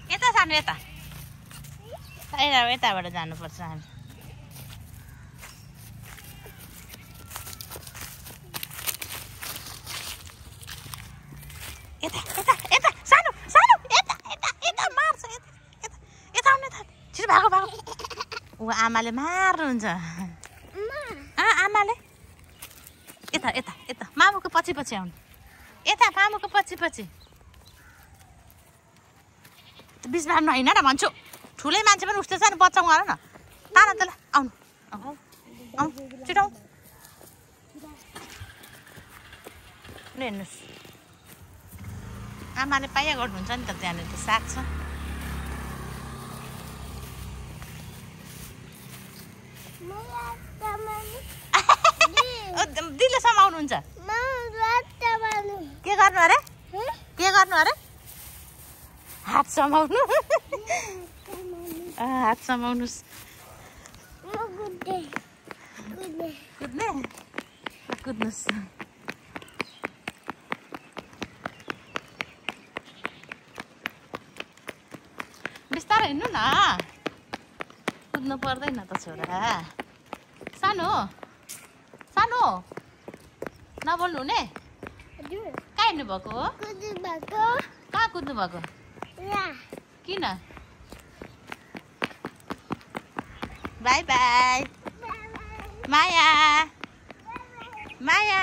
यता सानो यता यताबाट जानुपर्छ हामी यता यता यता सानो सानो यता यता यता मार्छ यता यता यता आउने त छिटो भागो भागो ऊ आमाले मार्नुहुन्छ आमाले यता यता यता मामुको पछि पछि आउनु यता मामुको पछि पछि बिचमा होइन र भन्छु ठुलै मान्छे पनि उठ्दैछ नि बच्चा उहाँ न तान त ल आउनु आउनु छिटो हेर्नुहोस् आमाले पाइया गर्नुहुन्छ नि त त्यहाँनिर त साग छ दिदीले समाउनुहुन्छ के गर्नु अरे के गर्नु अरे हात समाउनु हात समाउनुहोस् कुद्ने कुद्नुहोस् बिस्तारै हिँड्नु न कुद्नु पर्दैन त छोरा सानो सानो नबोल्नु हुने कहाँ हिँड्नु भएको हो कहाँ कुद्नु भएको किन बाई बाई माया माया